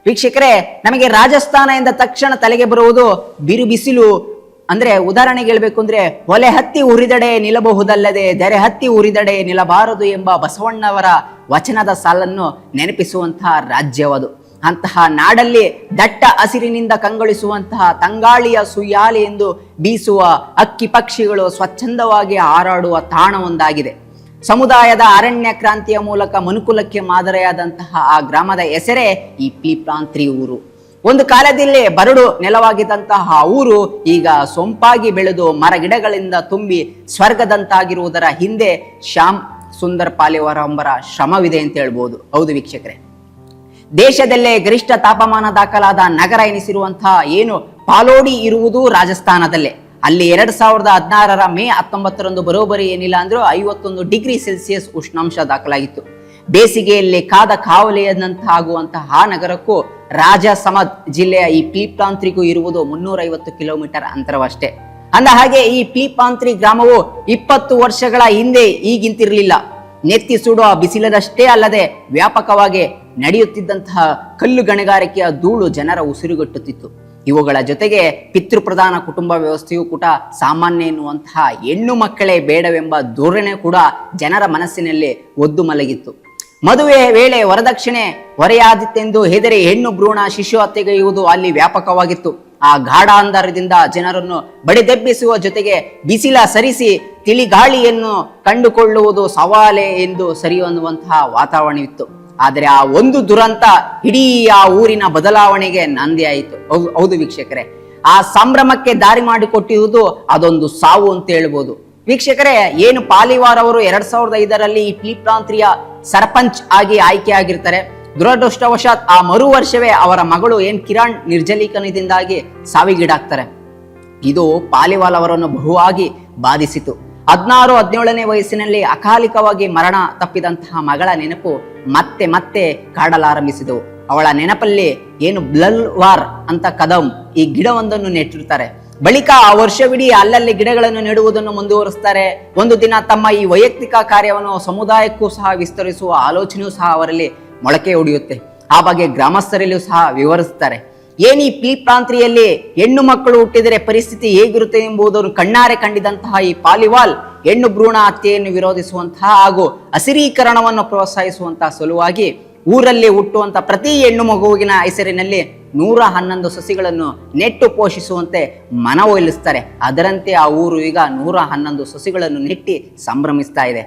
ವೀಕ್ಷಕರೇ, ನಮಗೆ ರಾಜಸ್ಥಾನ ಎಂದ ತಕ್ಷಣ ತಲೆಗೆ ಬರುವುದು ಬಿರು ಬಿಸಿಲು. ಅಂದ್ರೆ ಉದಾಹರಣೆಗೆ ಹೇಳ್ಬೇಕು ಅಂದ್ರೆ, ಒಲೆ ಹತ್ತಿ ಉರಿದಡೆ ನಿಲ್ಲಬಹುದಲ್ಲದೆ ಧರೆ ಹತ್ತಿ ಉರಿದಡೆ ನಿಲ್ಲಬಾರದು ಎಂಬ ಬಸವಣ್ಣವರ ವಚನದ ಸಾಲನ್ನು ನೆನಪಿಸುವಂತಹ ರಾಜ್ಯವದು. ಅಂತಹ ನಾಡಲ್ಲಿ ದಟ್ಟ ಹಸಿರಿನಿಂದ ಕಂಗೊಳಿಸುವಂತಹ ತಂಗಾಳಿಯ ಸುಯ್ಯಾಲಿ ಎಂದು ಬೀಸುವ ಅಕ್ಕಿ ಪಕ್ಷಿಗಳು ಸ್ವಚ್ಛಂದವಾಗಿ ಹಾರಾಡುವ ತಾಣವೊಂದಾಗಿದೆ. ಸಮುದಾಯದ ಅರಣ್ಯ ಕ್ರಾಂತಿಯ ಮೂಲಕ ಮನುಕುಲಕ್ಕೆ ಮಾದರಿಯಾದಂತಹ ಆ ಗ್ರಾಮದ ಹೆಸರೇ ಈ ಪೀಪ್ಲಾಂತ್ರಿ ಊರು. ಒಂದು ಕಾಲದಲ್ಲಿ ಬರಡು ನೆಲವಾಗಿದ್ದಂತಹ ಊರು ಈಗ ಸೊಂಪಾಗಿ ಬೆಳೆದು ಮರಗಿಡಗಳಿಂದ ತುಂಬಿ ಸ್ವರ್ಗದಂತಾಗಿರುವುದರ ಹಿಂದೆ ಶ್ಯಾಮ್ ಸುಂದರ್ ಪಾಲಿವಾರ ಎಂಬರ ಶ್ರಮವಿದೆ ಅಂತ ಹೇಳ್ಬೋದು. ಹೌದು ವೀಕ್ಷಕರೇ, ದೇಶದಲ್ಲೇ ಗರಿಷ್ಠ ತಾಪಮಾನ ದಾಖಲಾದ ನಗರ ಎನಿಸಿರುವಂತಹ ಏನು ಪಾಲೋಡಿ ಇರುವುದು ರಾಜಸ್ಥಾನದಲ್ಲೇ. ಅಲ್ಲಿ 2016 ಮೇ 19 ಬರೋಬ್ಬರಿ ಏನಿಲ್ಲ ಅಂದ್ರೂ 51 ಡಿಗ್ರಿ ಸೆಲ್ಸಿಯಸ್ ಉಷ್ಣಾಂಶ ದಾಖಲಾಗಿತ್ತು. ಬೇಸಿಗೆಯಲ್ಲಿ ಕಾದ ಕಾವಲಿಯಂತಾಗುವಂತಹ ಆ ನಗರಕ್ಕೂ ರಾಜಸಮದ್ ಜಿಲ್ಲೆಯ ಈ ಪೀಪ್ಲಾಂತ್ರಿಗೂ ಇರುವುದು 350 ಕಿಲೋಮೀಟರ್ ಅಂತರವಷ್ಟೇ. ಅಂದ ಹಾಗೆ ಈ ಪೀಪ್ಲಾಂತ್ರಿ ಗ್ರಾಮವು 20 ವರ್ಷಗಳ ಹಿಂದೆ ಈಗಿಂತಿರಲಿಲ್ಲ. ನೆತ್ತಿ ಸುಡುವ ಬಿಸಿಲದಷ್ಟೇ ಅಲ್ಲದೆ ವ್ಯಾಪಕವಾಗಿ ನಡೆಯುತ್ತಿದ್ದಂತಹ ಕಲ್ಲು ಗಣಿಗಾರಿಕೆಯ ಧೂಳು ಜನರ ಉಸಿರುಗಟ್ಟುತ್ತಿತ್ತು. ಇವುಗಳ ಜೊತೆಗೆ ಪಿತೃಪ್ರಧಾನ ಕುಟುಂಬ ವ್ಯವಸ್ಥೆಯು ಕೂಡ ಸಾಮಾನ್ಯ ಎನ್ನುವಂತಹ ಹೆಣ್ಣು ಮಕ್ಕಳೇ ಬೇಡವೆಂಬ ಧೋರಣೆ ಕೂಡ ಜನರ ಮನಸ್ಸಿನಲ್ಲಿ ಒದ್ದು ಮಲಗಿತ್ತು. ಮದುವೆ ವೇಳೆ ವರದಕ್ಷಿಣೆ ಹೊರೆಯಾದಿತ್ತೆಂದು ಹೆದರಿ ಹೆಣ್ಣು ಭ್ರೂಣ ಶಿಶು ಹತ್ಯೆಗೈಯುವುದು ಅಲ್ಲಿ ವ್ಯಾಪಕವಾಗಿತ್ತು. ಆ ಗಾಢಾಂಧರದಿಂದ ಜನರನ್ನು ಬಡಿದೆಬ್ಬಿಸುವ ಜೊತೆಗೆ ಬಿಸಿಲ ಸರಿಸಿ ತಿಳಿಗಾಳಿಯನ್ನು ಕಂಡುಕೊಳ್ಳುವುದು ಸವಾಲೆ ಎಂದು ಸರಿ ಅನ್ನುವಂತಹ ವಾತಾವರಣವಿತ್ತು. ಆದರೆ ಆ ಒಂದು ದುರಂತ ಇಡೀ ಆ ಊರಿನ ಬದಲಾವಣೆಗೆ ನಾಂದಿಯಾಯಿತು. ಹೌದು ವೀಕ್ಷಕರೇ, ಆ ಸಂಭ್ರಮಕ್ಕೆ ದಾರಿ ಮಾಡಿಕೊಟ್ಟಿರುವುದು ಅದೊಂದು ಸಾವು ಅಂತ ಹೇಳ್ಬೋದು. ವೀಕ್ಷಕರೇ, ಏನು ಪಾಲಿವಾರ್ ಅವರು 2005 ಈ ಪೀಪ್ಲಾಂತ್ರಿಯ ಸರ್ಪಂಚ್ ಆಗಿ ಆಯ್ಕೆಯಾಗಿರ್ತಾರೆ. ದುರದೃಷ್ಟವಶಾತ್ ಆ ಮರು ವರ್ಷವೇ ಅವರ ಮಗಳು ಕಿರಣ್ ನಿರ್ಜಲೀಕರಣದಿಂದಾಗಿ ಸಾವಿಗೀಡಾಗ್ತಾರೆ. ಇದು ಪಾಲಿವಾಲ್ ಅವರನ್ನು ಬಹುವಾಗಿ ಬಾಧಿಸಿತು. 16-17ನೇ ವಯಸ್ಸಿನಲ್ಲಿ ಅಕಾಲಿಕವಾಗಿ ಮರಣ ತಪ್ಪಿದಂತಹ ಮಗಳ ನೆನಪು ಮತ್ತೆ ಮತ್ತೆ ಕಾಡಲಾರಂಭಿಸಿದವು. ಅವಳ ನೆನಪಲ್ಲಿ ಬ್ಲಲ್ವಾರ್ ಅಂತ ಕದಂ ಈ ಗಿಡವೊಂದನ್ನು ನೆಟ್ಟಿರ್ತಾರೆ. ಬಳಿಕ ಆ ವರ್ಷವಿಡೀ ಅಲ್ಲಲ್ಲಿ ಗಿಡಗಳನ್ನು ನೆಡುವುದನ್ನು ಮುಂದುವರಿಸ್ತಾರೆ. ಒಂದು ದಿನ ತಮ್ಮ ಈ ವೈಯಕ್ತಿಕ ಕಾರ್ಯವನ್ನು ಸಮುದಾಯಕ್ಕೂ ಸಹ ವಿಸ್ತರಿಸುವ ಆಲೋಚನೆಯೂ ಸಹ ಅವರಲ್ಲಿ ಮೊಳಕೆ ಹೊಡೆಯುತ್ತೆ. ಆ ಬಗ್ಗೆ ಗ್ರಾಮಸ್ಥರಲ್ಲೂ ಸಹ ವಿವರಿಸ್ತಾರೆ. ಈ ಪೀಪ್ಲಾಂತ್ರಿಯಲ್ಲಿ ಹೆಣ್ಣು ಮಕ್ಕಳು ಹುಟ್ಟಿದರೆ ಪರಿಸ್ಥಿತಿ ಹೇಗಿರುತ್ತೆ ಎಂಬುದನ್ನು ಕಣ್ಣಾರೆ ಕಂಡಿದಂತಹ ಈ ಪಾಲಿವಾಲ್ ಹೆಣ್ಣು ಭ್ರೂಣ ಹತ್ಯೆಯನ್ನು ವಿರೋಧಿಸುವಂತಹ ಹಾಗೂ ಹಸಿರೀಕರಣವನ್ನು ಪ್ರೋತ್ಸಾಹಿಸುವಂತಹ ಸಲುವಾಗಿ ಊರಲ್ಲಿ ಹುಟ್ಟುವಂತಹ ಪ್ರತಿ ಹೆಣ್ಣು ಮಗುವಿನ ಹೆಸರಿನಲ್ಲಿ 111 ಸಸಿಗಳನ್ನು ನೆಟ್ಟು ಪೋಷಿಸುವಂತೆ ಮನವೊಲಿಸ್ತಾರೆ. ಅದರಂತೆ ಆ ಊರು ಈಗ 111 ಸಸಿಗಳನ್ನು ನೆಟ್ಟಿ ಸಂಭ್ರಮಿಸ್ತಾ ಇದೆ.